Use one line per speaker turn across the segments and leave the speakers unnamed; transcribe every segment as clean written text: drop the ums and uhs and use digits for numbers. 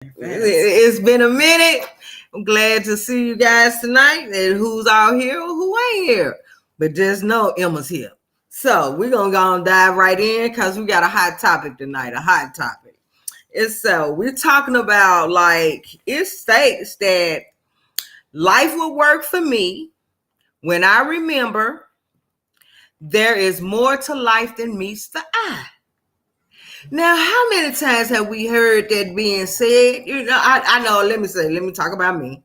It's been a minute. I'm glad to see you guys tonight. And who's out here or who ain't here. But just know Emma's here. So we're going to go and dive right in because we got a hot topic tonight, a hot topic. And so we're talking about, like, it states that life will work for me when I remember there is more to life than meets the eye. Now, how many times have we heard that being said? You know, I know, let me talk about me.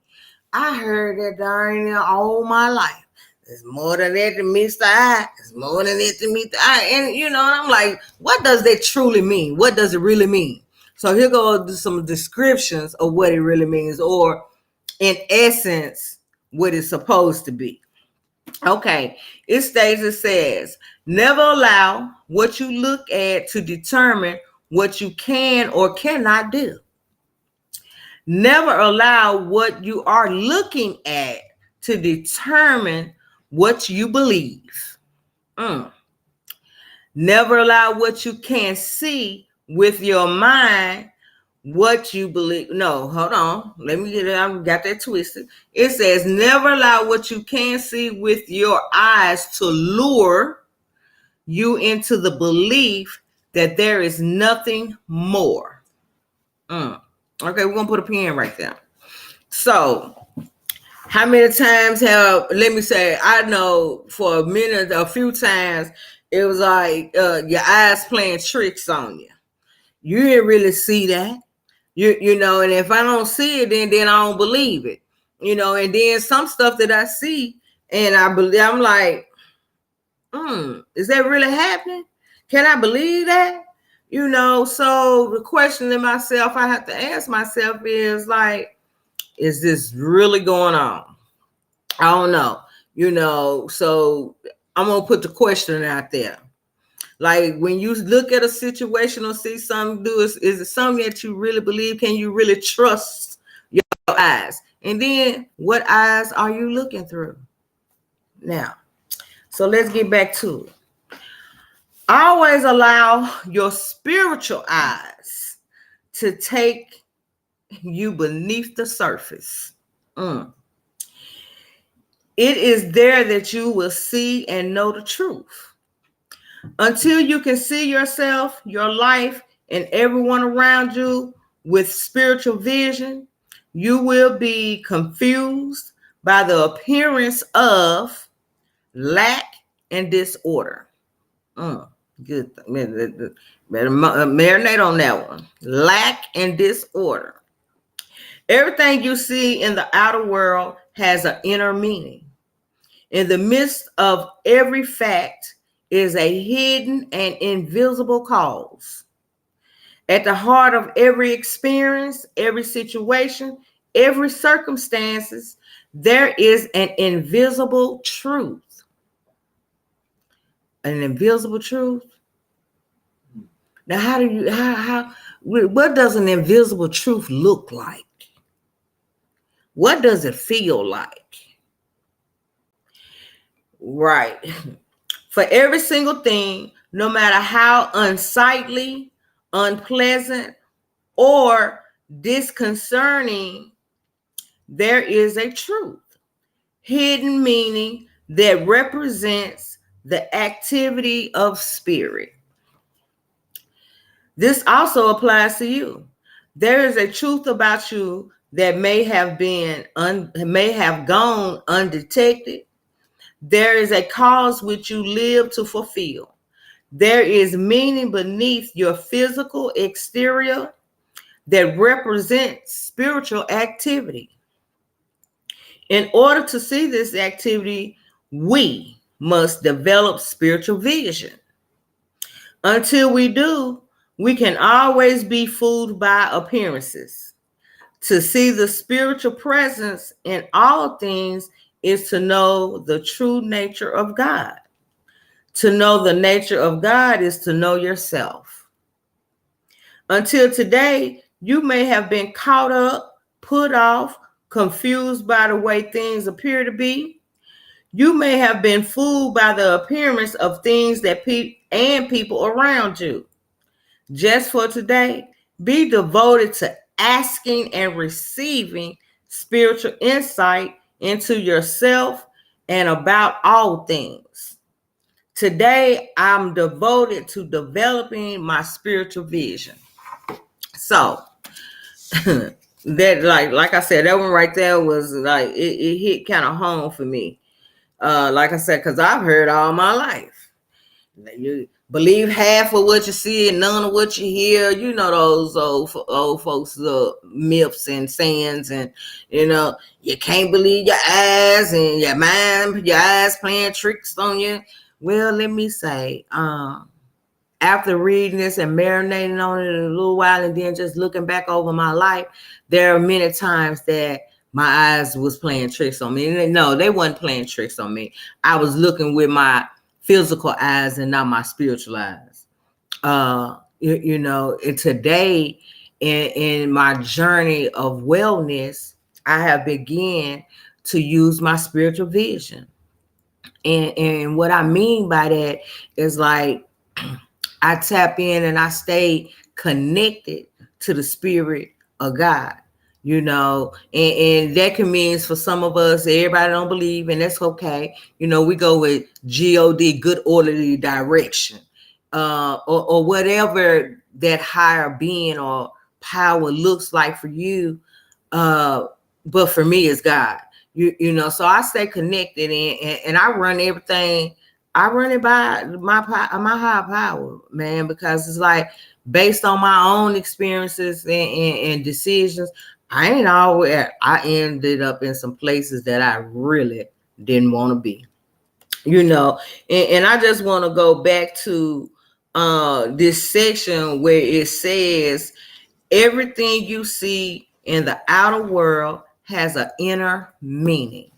I heard that darn near all my life. There's more than that to meet the eye. There's more than that to meet the eye. And, you know, I'm like, what does that truly mean? What does it really mean? So here goes some descriptions of what it really means, or in essence, what it's supposed to be. Okay, it says, never allow what you look at to determine what you can or cannot do. Never allow what you are looking at to determine what you believe. Never allow what you can see with your mind what you believe. No, hold on. Let me get it. I got that twisted. It says, never allow what you can see with your eyes to lure you into the belief that there is nothing more. Okay, we're going to put a pin right there. So, how many times I know for a few times, it was like your eyes playing tricks on you. You didn't really see that. You know, and if I don't see it, then I don't believe it. You know, and then some stuff that I see and I believe, I'm like, is that really happening? Can I believe that? You know, so the question to myself I have to ask myself is like, is this really going on? I don't know. You know, so I'm going to put the question out there. Like, when you look at a situation or see something is it something that you really believe? Can you really trust your eyes? And then what eyes are you looking through? Now, so let's get back to it. Always allow your spiritual eyes to take you beneath the surface. It is there that you will see and know the truth. Until you can see yourself, your life, and everyone around you with spiritual vision, you will be confused by the appearance of lack and disorder. Good. Better marinate on that one. Lack and disorder. Everything you see in the outer world has an inner meaning. In the midst of every fact is a hidden and invisible cause. At the heart of every experience, every situation, every circumstances, there is an invisible truth. An invisible truth. Now, what does an invisible truth look like? What does it feel like? Right. For every single thing, no matter how unsightly, unpleasant, or disconcerting, there is a truth, hidden meaning that represents the activity of spirit. This also applies to you. There is a truth about you that may have gone undetected. There is a cause which you live to fulfill. There is meaning beneath your physical exterior that represents spiritual activity. In order to see this activity, we must develop spiritual vision. Until we do, we can always be fooled by appearances. To see the spiritual presence in all things is to know the true nature of God. To know the nature of God is to know yourself. Until today, you may have been caught up, put off, confused by the way things appear to be. You may have been fooled by the appearance of things that people around you. Just for today, be devoted to asking and receiving spiritual insight into yourself and about all things. Today, I'm devoted to developing my spiritual vision. So, that like I said, that one right there was like it hit kind of home for me. Like I said, because I've heard all my life. You believe half of what you see and none of what you hear. You know those old folks myths and sayings, and you can't believe your eyes and your mind, your eyes playing tricks on you. Well, let me say, after reading this and marinating on it a little while, and then just looking back over my life, there are many times that my eyes was playing tricks on me. And no, they wasn't playing tricks on me. I was looking with my physical eyes and not my spiritual eyes. And today in my journey of wellness, I have begun to use my spiritual vision. And what I mean by that is like I tap in and I stay connected to the spirit of God, and that can mean for some of us, everybody don't believe, and that's okay. We go with God, good orderly direction, or whatever that higher being or power looks like for you. But for me, it's God, so I stay connected and I run everything. I run it by my higher power, man, because it's like based on my own experiences and decisions. I ended up in some places that I really didn't want to be, and I just want to go back to this section where it says everything you see in the outer world has an inner meaning,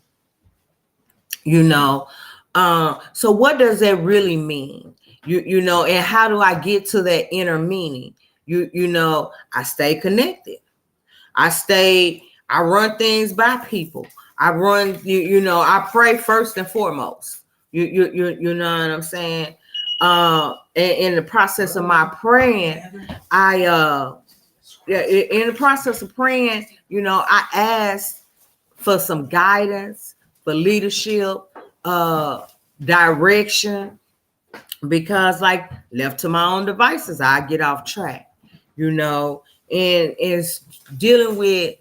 so what does that really mean? And how do I get to that inner meaning? I stay connected. I run things by people. I pray first and foremost. You know what I'm saying? And in the process of my praying, I ask for some guidance, for leadership, direction, because like left to my own devices, I get off track, and it's dealing with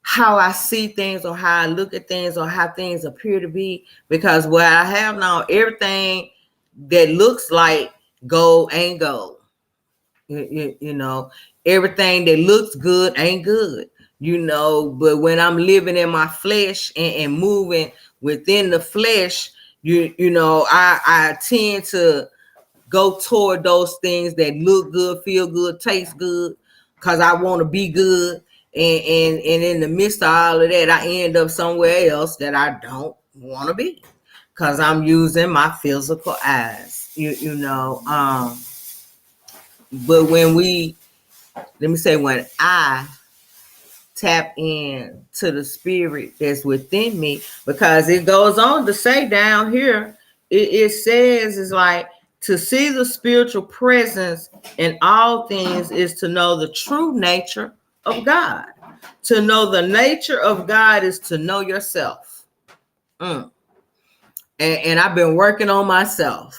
how I see things or how I look at things or how things appear to be, because what I have now, everything that looks like gold ain't gold. Everything that looks good ain't good, but when I'm living in my flesh and moving within the flesh, I tend to go toward those things that look good, feel good, taste good, because I want to be good. And in the midst of all of that, I end up somewhere else that I don't want to be, because I'm using my physical eyes, but when I tap in to the spirit that's within me, because it goes on to say down here, it says it's like to see the spiritual presence in all things is to know the true nature of God. To know the nature of God is to know yourself. And I've been working on myself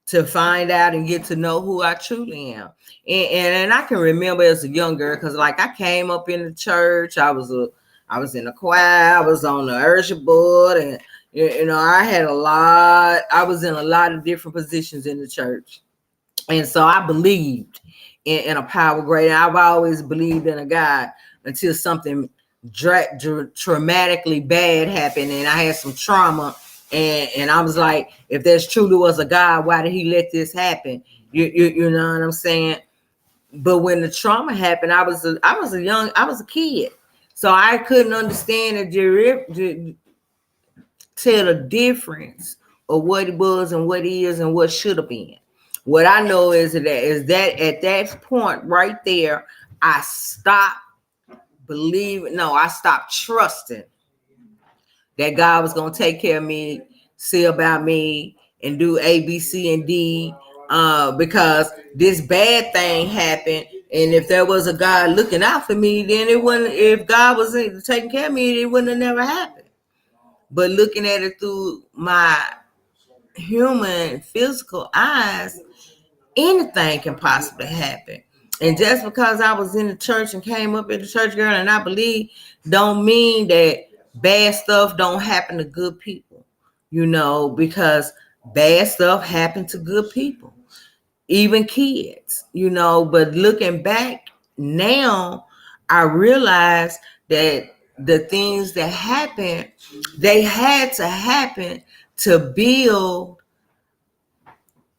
to find out and get to know who I truly am. And I can remember as a young girl, because like I came up in the church, I was in the choir, I was on the usher board, and I was in a lot of different positions in the church. And so I believed in a power greater. I've always believed in a God until something traumatically bad happened, and I had some trauma. And I was like, if there's truly was a God, why did he let this happen? You know what I'm saying? But when the trauma happened, I was a kid. So I couldn't understand tell the difference of what it was and what it is and what should have been. What I know is that at that point right there, I stopped trusting that God was going to take care of me, see about me, and do A, B, C, and D, because this bad thing happened, And if there was a God looking out for me, then it wouldn't. If God was taking care of me, it wouldn't have never happened. But looking at it through my human physical eyes, anything can possibly happen. And just because I was in the church and came up in the church, girl, and I believe, don't mean that bad stuff don't happen to good people, because bad stuff happened to good people, even kids, but looking back now, I realize that the things that happened, they had to happen to build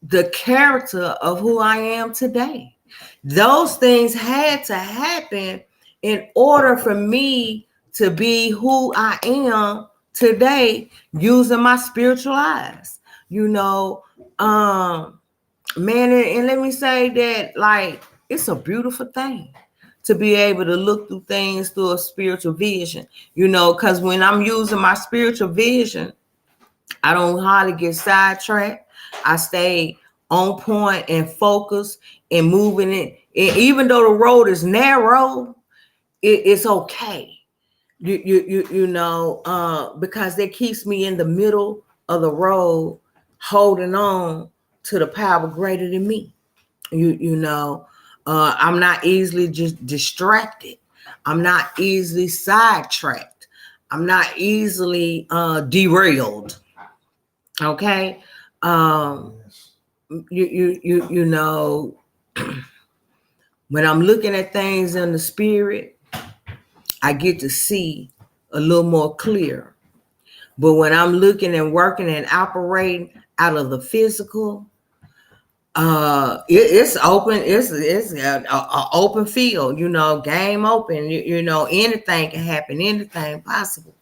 the character of who I am today. Those things had to happen in order for me to be who I am today, using my spiritual eyes, man. And let me say that, like, it's a beautiful thing to be able to look through things through a spiritual vision, because when I'm using my spiritual vision, I don't hardly get sidetracked. I stay on point and focused and moving it. And even though the road is narrow, it's okay. Because that keeps me in the middle of the road, holding on to the power greater than me. I'm not easily just distracted. I'm not easily sidetracked. I'm not easily derailed. Okay. When I'm looking at things in the spirit, I get to see a little more clear. But when I'm looking and working and operating out of the physical, it's open. It's an open field, game open. Anything can happen. Anything possible.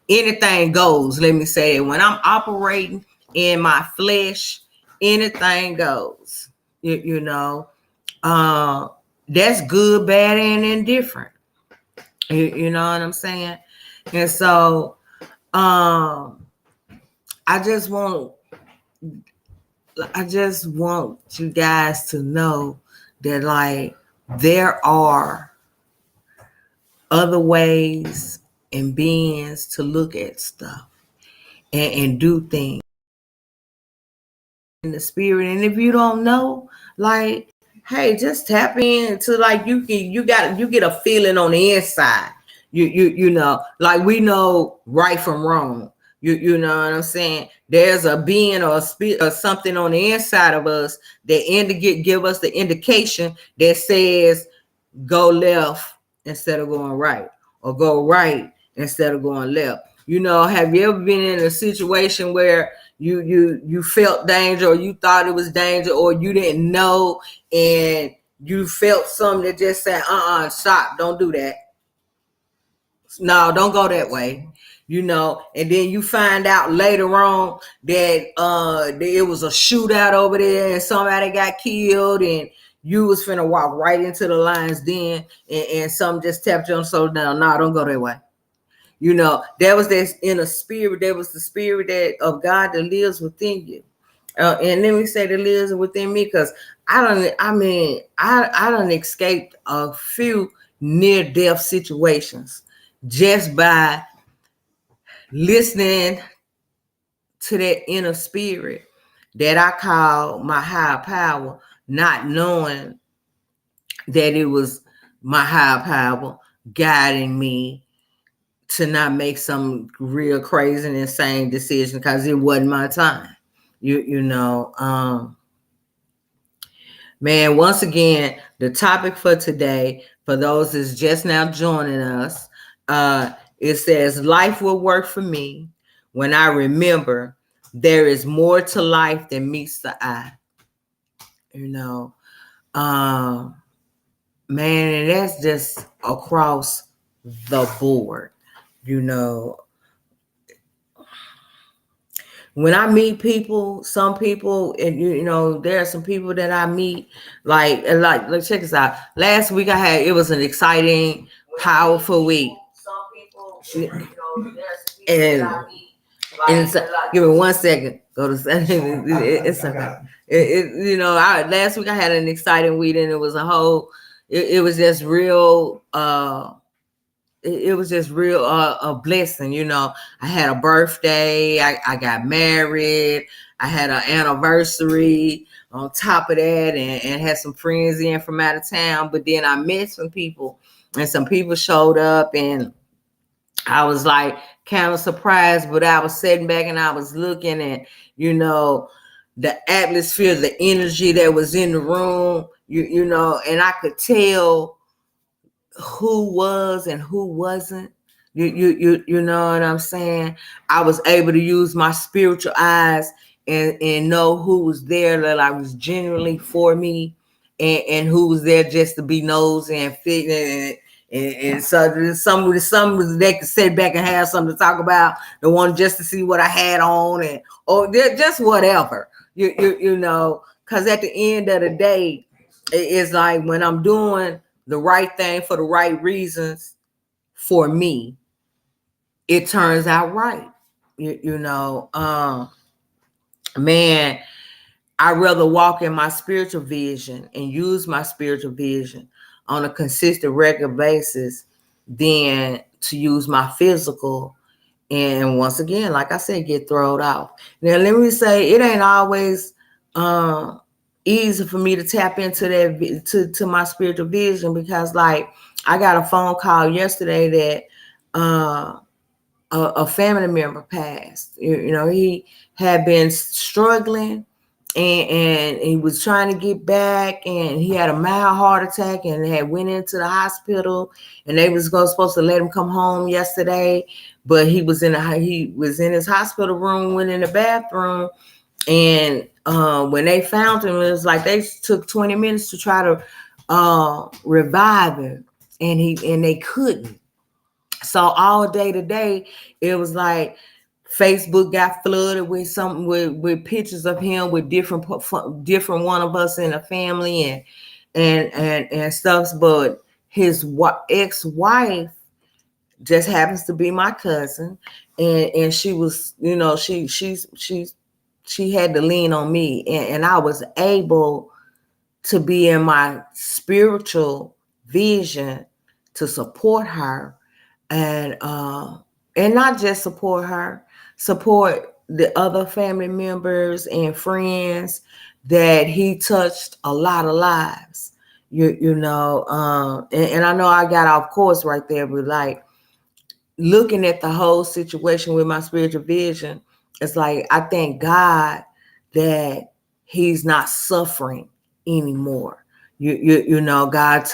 Anything goes. Let me say it. When I'm operating in my flesh, anything goes. That's good, bad, and indifferent. You know what I'm saying? And so, I just want you guys to know that, like, there are other ways and beings to look at stuff and do things in the spirit. And if you don't know, like, hey, just tap into, like, you get a feeling on the inside. Like, we know right from wrong. You know what I'm saying? There's a being or something on the inside of us that give us the indication that says go left instead of going right, or go right instead of going left. Have you ever been in a situation where you felt danger, or you thought it was danger, or you didn't know, and you felt something that just said, stop, don't do that. No, don't go that way. And then you find out later on that it was a shootout over there and somebody got killed, and you was finna walk right into the lion's den, and something just tapped you on the shoulder down. No, don't go that way. There was this inner spirit. There was the spirit of God that lives within you. And let me say that lives within me, because I done escaped a few near-death situations just by listening to that inner spirit that I call my higher power, not knowing that it was my higher power guiding me to not make some real crazy and insane decision, because it wasn't my time. Man, once again, the topic for today, for those that's just now joining us, it says, life will work for me when I remember there is more to life than meets the eye. Man, and that's just across the board. When I meet people, some people, and there are some people that I meet, like check this out. Last week it was an exciting, powerful week. Some people, there are some people that I meet, and so, give me 1 second. Go to it's okay. You know, last week I had an exciting week, and it was a whole. It was just real. It was just real a blessing. You know, I had a birthday. I got married. I had an anniversary on top of that, and had some friends in from out of town. But then I met some people, and some people showed up, and I was like kind of surprised, but I was sitting back and I was looking at, you know, the atmosphere, the energy that was in the room, you know, and I could tell who was and who wasn't. You know what I'm saying? I was able to use my spiritual eyes and know who was there, that I was genuinely for me, and who was there just to be nosy and fit, and so some they could sit back and have something to talk about, the one just to see what I had on, and or just whatever, you know, because at the end of the day, it's like when I'm doing the right thing for the right reasons for me, it turns out right. You know, man, I'd rather walk in my spiritual vision and use my spiritual vision on a consistent, regular basis than to use my physical. And once again, like I said, get thrown off. Now, let me say, it ain't always easy for me to tap into that, to my spiritual vision, because like I got a phone call yesterday that a family member passed. You know, he had been struggling, and he was trying to get back, and he had a mild heart attack and had went into the hospital, and they was supposed to let him come home yesterday, but he was in his hospital room, went in the bathroom, and when they found him, it was like they took 20 minutes to try to revive him, and they couldn't. So all day today, it was like Facebook got flooded with something with pictures of him with different one of us in the family and stuff. But his ex-wife just happens to be my cousin, and she was, you know, she had to lean on me, and I was able to be in my spiritual vision to support her, and not just support her, support the other family members and friends that he touched a lot of lives. You know, and I know I got off course right there, but like looking at the whole situation with my spiritual vision, it's like I thank God that he's not suffering anymore. You know, God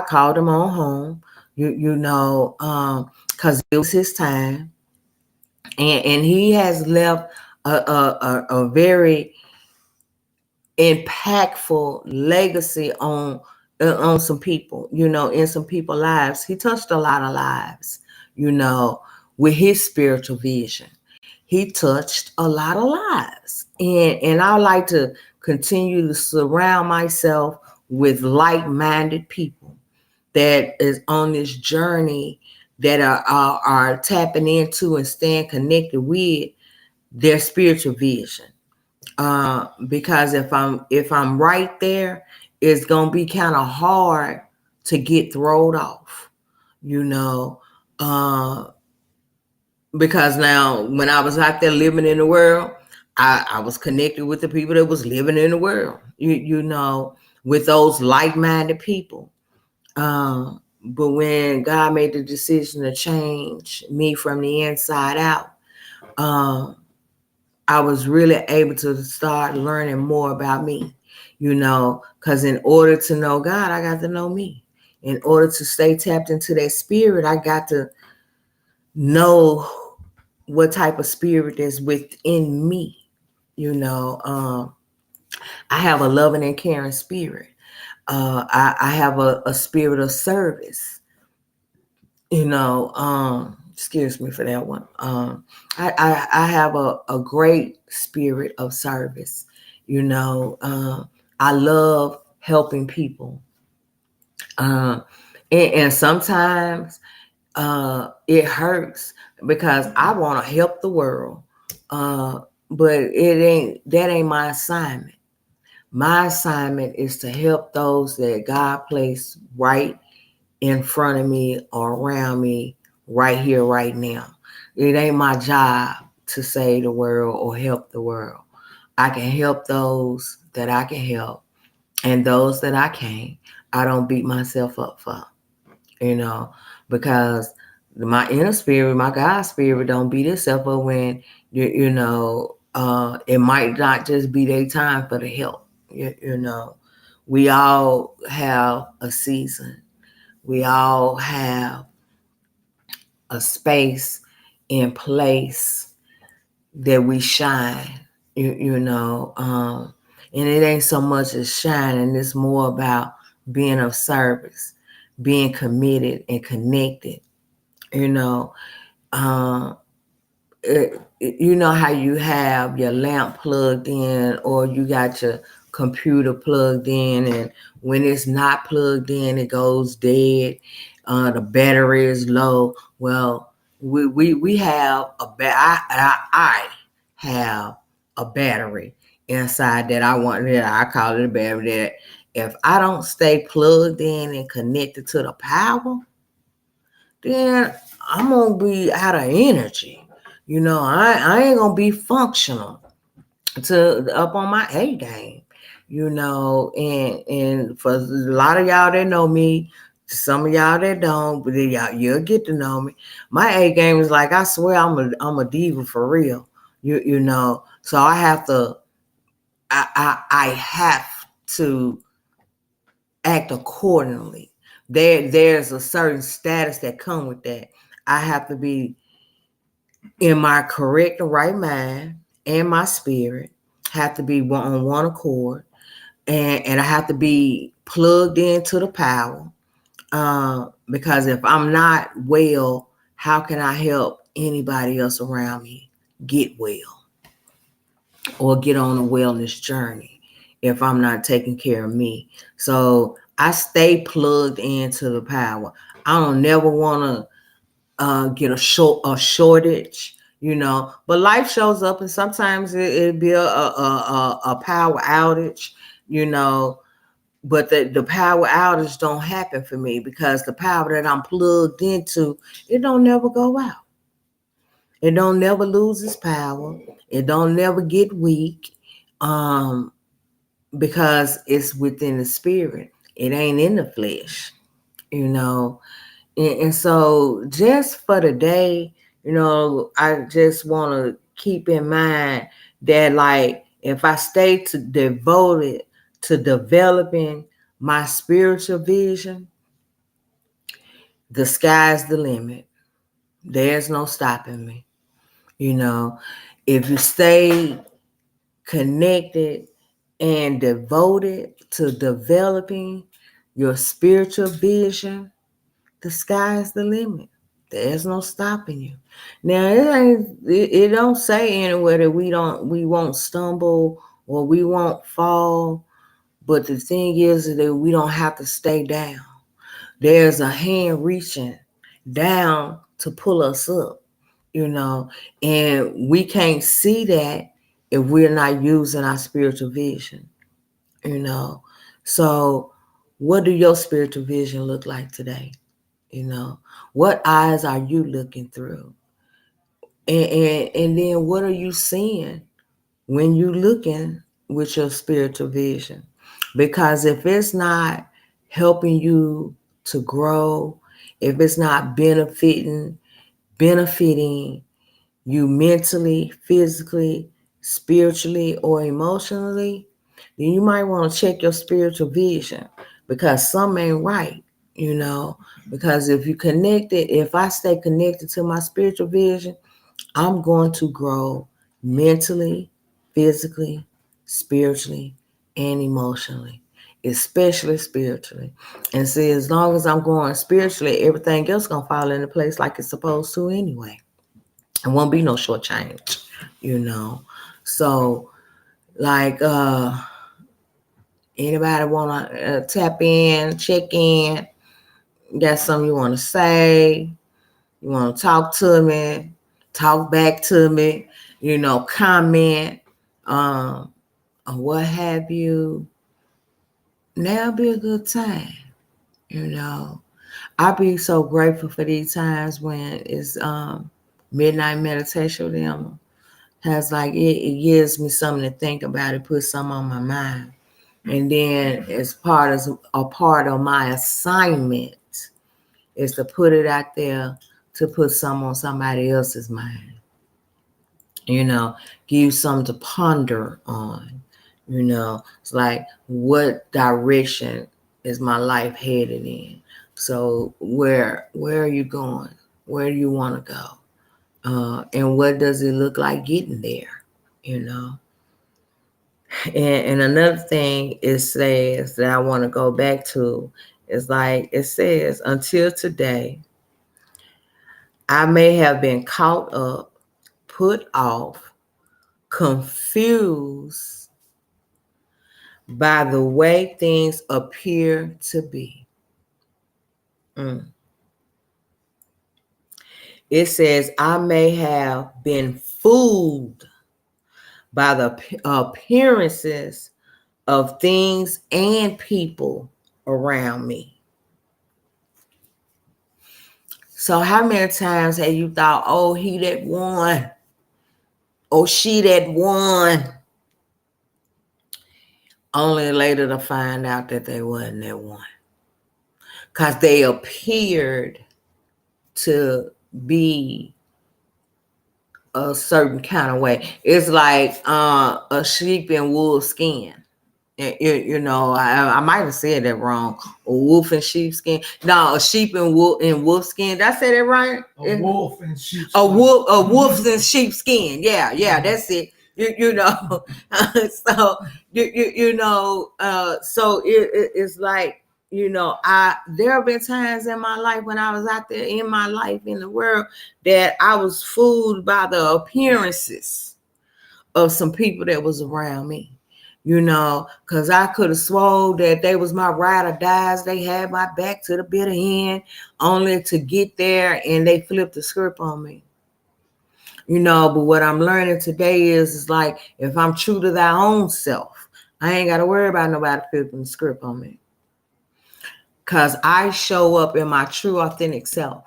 called him on home. You know, because it was his time, and he has left a very impactful legacy on some people. You know, in some people's lives, he touched a lot of lives. You know, with his spiritual vision, he touched a lot of lives, and I like to continue to surround myself with like-minded people that is on this journey, that are tapping into and staying connected with their spiritual vision. Because if I'm right there, it's gonna be kind of hard to get thrown off, you know. Because now when I was out there living in the world, I was connected with the people that was living in the world, you know, with those like-minded people. But when God made the decision to change me from the inside out, I was really able to start learning more about me, you know, because in order to know God, I got to know me. In order to stay tapped into that spirit, I got to know what type of spirit is within me, you know. I have a loving and caring spirit. I have a spirit of service, you know. Excuse me for that one. I have a great spirit of service, you know. I love helping people, and sometimes it hurts because I want to help the world, but that ain't my assignment. My assignment is to help those that God placed right in front of me or around me right here, right now. It ain't my job to save the world or help the world. I can help those that I can help, and those that I can't, I don't beat myself up for, because my inner spirit, my God spirit don't beat itself up when, it might not just be their time for the help. We all have a season. We all have a space and place that we shine, and it ain't so much as shining, it's more about being of service, being committed and connected, you know. Um, you know how you have your lamp plugged in or you got your computer plugged in, and when it's not plugged in it goes dead, the battery is low. Well, we have I have a battery inside that I call it a battery, that if I don't stay plugged in and connected to the power, then I'm gonna be out of energy. I ain't gonna be functional to up on my A game. And for a lot of y'all that know me, some of y'all that don't, but then you'll get to know me. My A game is like, I swear I'm a diva for real. So I have to I have to act accordingly. There's a certain status that come with that. I have to be in my correct and right mind, and my spirit have to be on one accord, and I have to be plugged into the power. Because if I'm not well, how can I help anybody else around me get well or get on a wellness journey if I'm not taking care of me? So I stay plugged into the power. I don't never want to get a shortage, but life shows up, and sometimes it'd be a power outage, but the power outage don't happen for me because the power that I'm plugged into, it don't never go out. It don't never lose its power. It don't never get weak, because it's within the spirit. It ain't in the flesh, And so just for the day, I just want to keep in mind that, like, if I stay devoted to developing my spiritual vision, the sky's the limit. There's no stopping me. If you stay connected and devoted to developing your spiritual vision, the sky's the limit. There's no stopping you. Now it don't say anywhere that we won't stumble or we won't fall. But the thing is that we don't have to stay down. There's a hand reaching down to pull us up, and we can't see that if we're not using our spiritual vision, So what do your spiritual vision look like today? What eyes are you looking through? And then what are you seeing when you looking with your spiritual vision? Because if it's not helping you to grow, if it's not benefiting you mentally, physically, spiritually, or emotionally, then you might want to check your spiritual vision, because something ain't right, because if I stay connected to my spiritual vision, I'm going to grow mentally, physically, spiritually, and emotionally, especially spiritually. And see, as long as I'm growing spiritually, everything else gonna fall into place like it's supposed to anyway. It won't be no short change, So, like, anybody want to tap in, check in? Got something you want to say? You want to talk to me? Talk back to me? comment, or what have you. Now be a good time. I'll be so grateful for these times when it's midnight meditation with them. Has like it gives me something to think about. It puts something on my mind. And then as a part of my assignment is to put it out there to put some on somebody else's mind. Give you something to ponder on. It's like, what direction is my life headed in? So where are you going? Where do you want to go? And what does it look like getting there? And another thing it says that I want to go back to is like it says, until today, I may have been caught up, put off, confused by the way things appear to be. It says, I may have been fooled by the appearances of things and people around me. So how many times have you thought, oh, he that won, or she that won, only later to find out that they wasn't that one? Because they appeared to be a certain kind of way. It's like a sheep in wolf skin. I might have said that wrong. A wolf in sheepskin. No, a sheep in wolf skin. Did I say that right?
A wolf in sheepskin.
A wolf in sheepskin. Yeah, that's it. So so it's like, there have been times in my life when I was out there in my life in the world that I was fooled by the appearances of some people that was around me. Because I could have swore that they was my ride or dies. They had my back to the bitter end, only to get there and they flipped the script on me. But what I'm learning today is like, if I'm true to thy own self, I ain't got to worry about nobody flipping the script on me. Because I show up in my true, authentic self.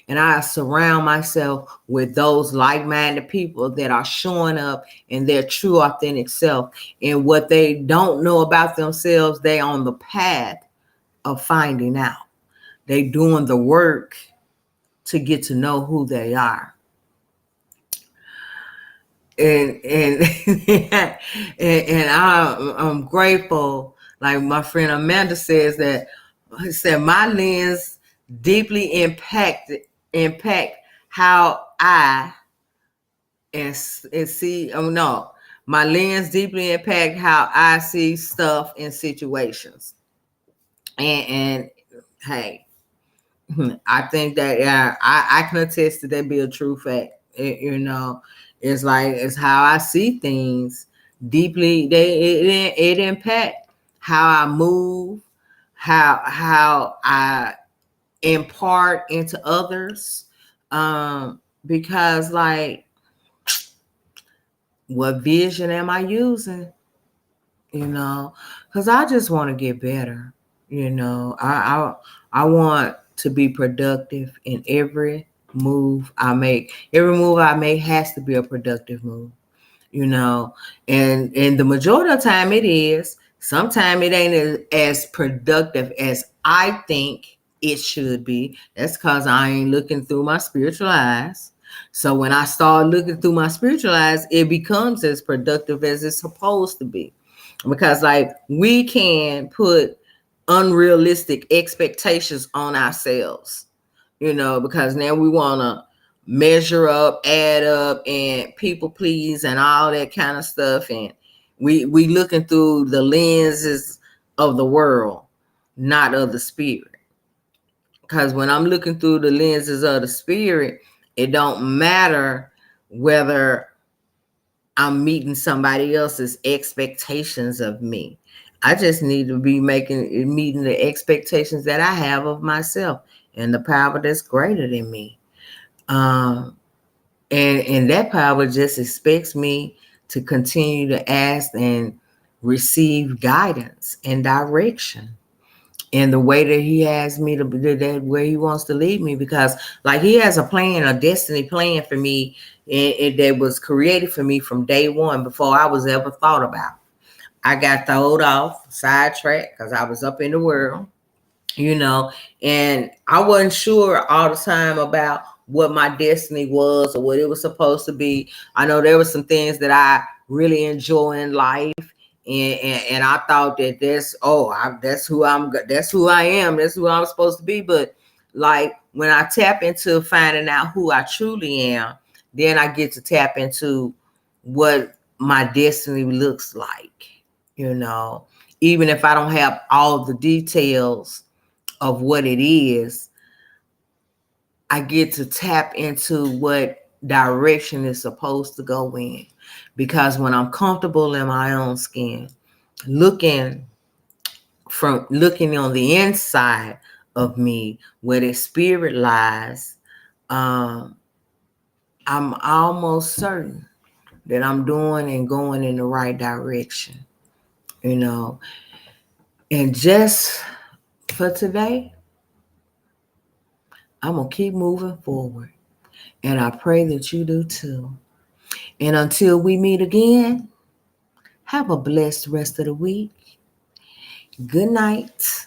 And I surround myself with those like-minded people that are showing up in their true, authentic self. And what they don't know about themselves, they on the path of finding out. They doing the work to get to know who they are. And and I'm grateful. Like my friend Amanda says that, he said, my lens deeply impact how I and see. Oh no, my lens deeply impact how I see stuff in situations. And hey, I think that I can attest to that be a true fact. It's like, it's how I see things deeply. It impact how I move, how I impart into others, because like, what vision am I using? Because I just want to get better. I want to be productive in every move I make. Every move I make has to be a productive move. And the majority of the time it is. Sometimes it ain't as productive as I think it should be. That's because I ain't looking through my spiritual eyes. So when I start looking through my spiritual eyes, it becomes as productive as it's supposed to be. Because like, we can put unrealistic expectations on ourselves, because now we want to measure up, add up, and people please and all that kind of stuff. And we looking through the lenses of the world, not of the spirit. Because when I'm looking through the lenses of the spirit, it don't matter whether I'm meeting somebody else's expectations of me. I just need to be meeting the expectations that I have of myself and the power that's greater than me. And that power just expects me to continue to ask and receive guidance and direction in the way that he has me to that where he wants to lead me, because like he has a plan, a destiny plan for me, and that was created for me from day one before I was ever thought about. I got thrown off, sidetracked, because I was up in the world, you know, and I wasn't sure all the time about what my destiny was or what it was supposed to be. I know there were some things that I really enjoy in life, and I thought that that's who I am, that's who I'm supposed to be. But like when I tap into finding out who I truly am, then I get to tap into what my destiny looks like, you know, even if I don't have all the details of what it is, I get to tap into what direction is supposed to go in. Because when I'm comfortable in my own skin, looking on the inside of me where the spirit lies, I'm almost certain that I'm doing and going in the right direction, you know. And just for today, I'm going to keep moving forward. And I pray that you do too. And until we meet again, have a blessed rest of the week. Good night.